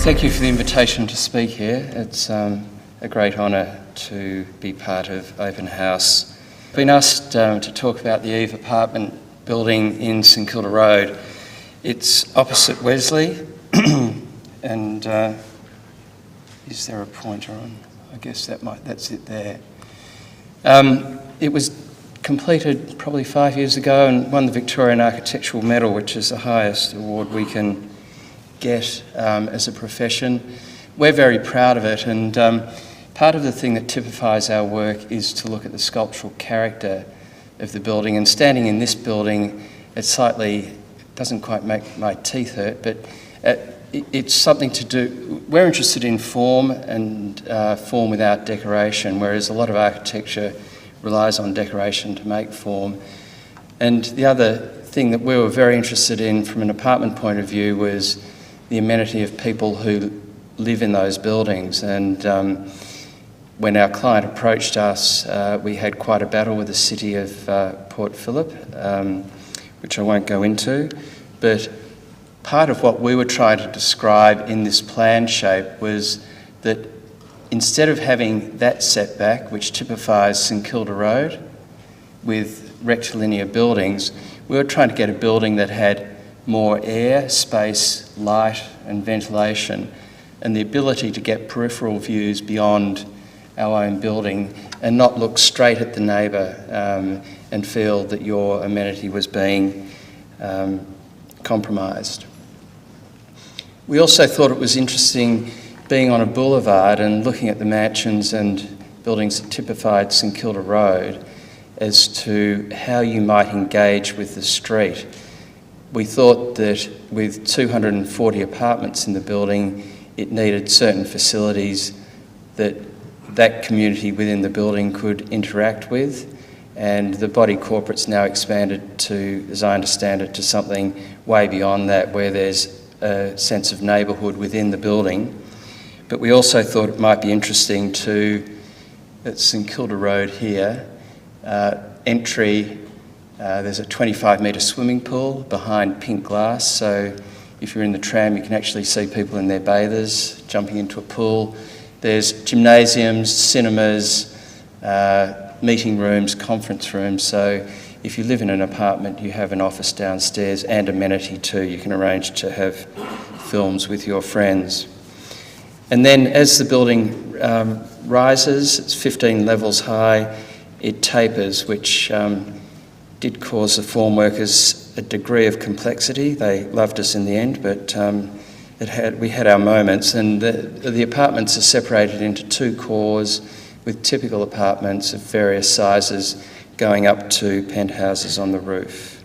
Thank you for the invitation to speak here. It's a great honour to be part of Open House. I've been asked to talk about the Eve apartment building in St Kilda Road. It's opposite Wesley, and is there a pointer on? I guess that's it there. It was completed probably 5 years ago and won the Victorian Architectural Medal, which is the highest award we can get as a profession. We're very proud of it, and part of the thing that typifies our work is to look at the sculptural character of the building. And standing in this building, it doesn't quite make my teeth hurt, but it's something to do. We're interested in form and form without decoration, whereas a lot of architecture relies on decoration to make form. And the other thing that we were very interested in from an apartment point of view was the amenity of people who live in those buildings. And when our client approached us, we had quite a battle with the city of Port Phillip, which I won't go into. But part of what we were trying to describe in this plan shape was that instead of having that setback, which typifies St Kilda Road, with rectilinear buildings, we were trying to get a building that had more air, space, light and ventilation, and the ability to get peripheral views beyond our own building and not look straight at the neighbour and feel that your amenity was being compromised. We also thought it was interesting being on a boulevard and looking at the mansions and buildings that typified St Kilda Road as to how you might engage with the street. We thought that with 240 apartments in the building, it needed certain facilities that community within the building could interact with, and the body corporate's now expanded to, as I understand it, to something way beyond that, where there's a sense of neighbourhood within the building. But we also thought it might be interesting at St Kilda Road here, entry, there's a 25-metre swimming pool behind pink glass, so if you're in the tram you can actually see people in their bathers jumping into a pool. There's gymnasiums, cinemas, meeting rooms, conference rooms, so if you live in an apartment you have an office downstairs and amenity too. You can arrange to have films with your friends. And then as the building rises, it's 15 levels high, it tapers, which did cause the form workers a degree of complexity. They loved us in the end, but we had our moments. And the apartments are separated into two cores with typical apartments of various sizes going up to penthouses on the roof.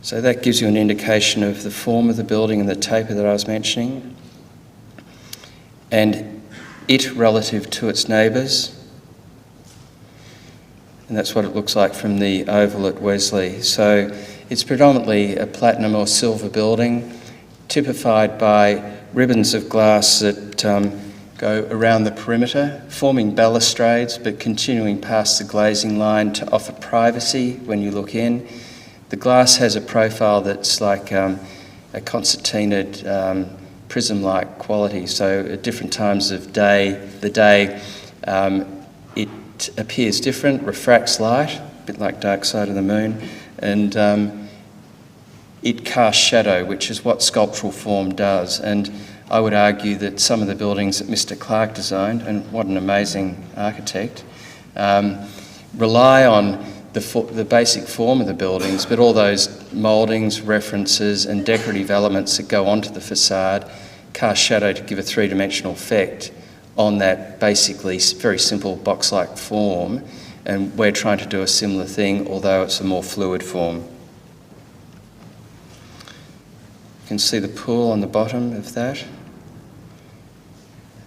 So that gives you an indication of the form of the building and the taper that I was mentioning, and it relative to its neighbours. And that's what it looks like from the oval at Wesley. So it's predominantly a platinum or silver building, typified by ribbons of glass that go around the perimeter, forming balustrades but continuing past the glazing line to offer privacy when you look in. The glass has a profile that's like a concertinaed prism-like quality, so at different times of the day, it appears different, refracts light, a bit like Dark Side of the Moon, and it casts shadow, which is what sculptural form does. And I would argue that some of the buildings that Mr. Clark designed, and what an amazing architect, rely on the basic form of the buildings, but all those mouldings, references and decorative elements that go onto the facade cast shadow to give a three-dimensional effect on that basically very simple box-like form, and we're trying to do a similar thing, although it's a more fluid form. You can see the pool on the bottom of that.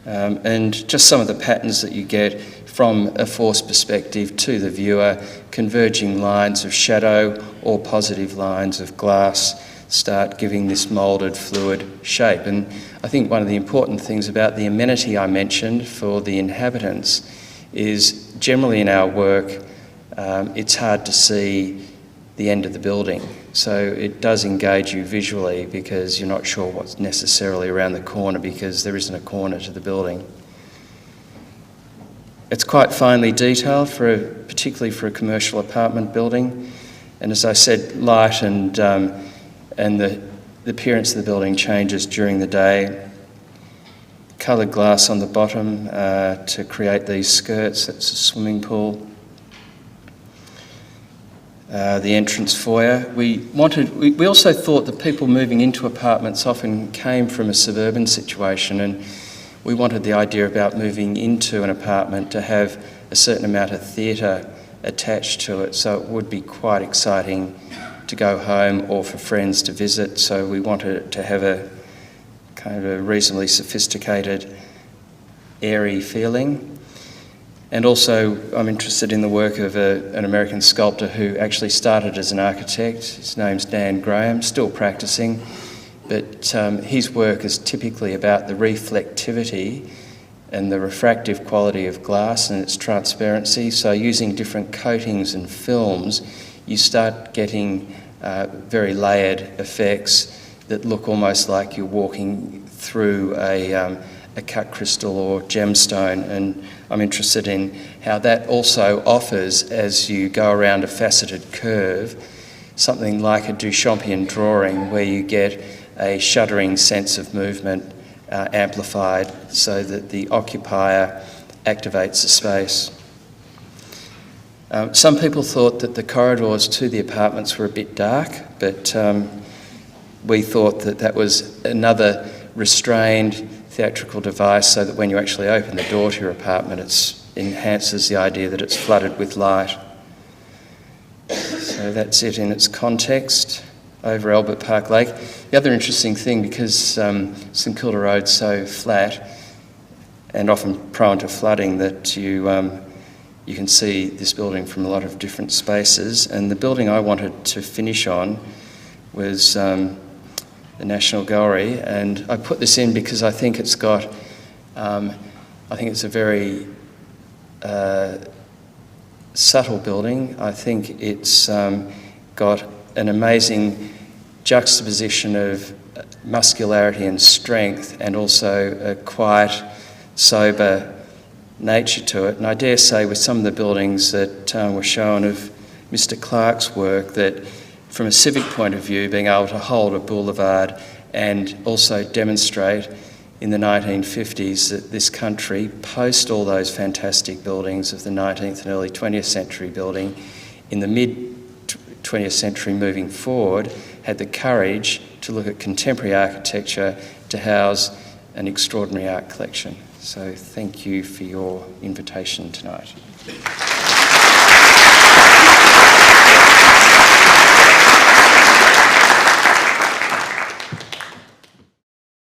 And just some of the patterns that you get from a force perspective to the viewer, converging lines of shadow or positive lines of glass start giving this moulded fluid shape. And I think one of the important things about the amenity I mentioned for the inhabitants is generally in our work it's hard to see the end of the building. So it does engage you visually because you're not sure what's necessarily around the corner because there isn't a corner to the building. It's quite finely detailed, particularly for a commercial apartment building. And as I said, light and the appearance of the building changes during the day. Coloured glass on the bottom to create these skirts. That's a swimming pool. The entrance foyer. We also thought that people moving into apartments often came from a suburban situation, and we wanted the idea about moving into an apartment to have a certain amount of theatre attached to it, so it would be quite exciting to go home or for friends to visit. So we wanted it to have a kind of a reasonably sophisticated, airy feeling. And also I'm interested in the work of an American sculptor who actually started as an architect. His name's Dan Graham, still practicing, but his work is typically about the reflectivity and the refractive quality of glass and its transparency. So using different coatings and films, you start getting very layered effects that look almost like you're walking through a cut crystal or gemstone. And I'm interested in how that also offers, as you go around a faceted curve, something like a Duchampian drawing where you get a shuddering sense of movement amplified so that the occupier activates the space. Some people thought that the corridors to the apartments were a bit dark, but we thought that that was another restrained theatrical device so that when you actually open the door to your apartment, it enhances the idea that it's flooded with light. So that's it in its context over Albert Park Lake. The other interesting thing, because St Kilda Road's so flat and often prone to flooding, that you can see this building from a lot of different spaces. And the building I wanted to finish on was the National Gallery, and I put this in because I think it's got, I think it's a very subtle building. I think it's got an amazing juxtaposition of muscularity and strength, and also a quiet, sober nature to it. And I dare say with some of the buildings that were shown of Mr. Clark's work, that from a civic point of view, being able to hold a boulevard and also demonstrate in the 1950s that this country, post all those fantastic buildings of the 19th and early 20th century building, in the mid-20th century moving forward, had the courage to look at contemporary architecture to house an extraordinary art collection. So thank you for your invitation tonight.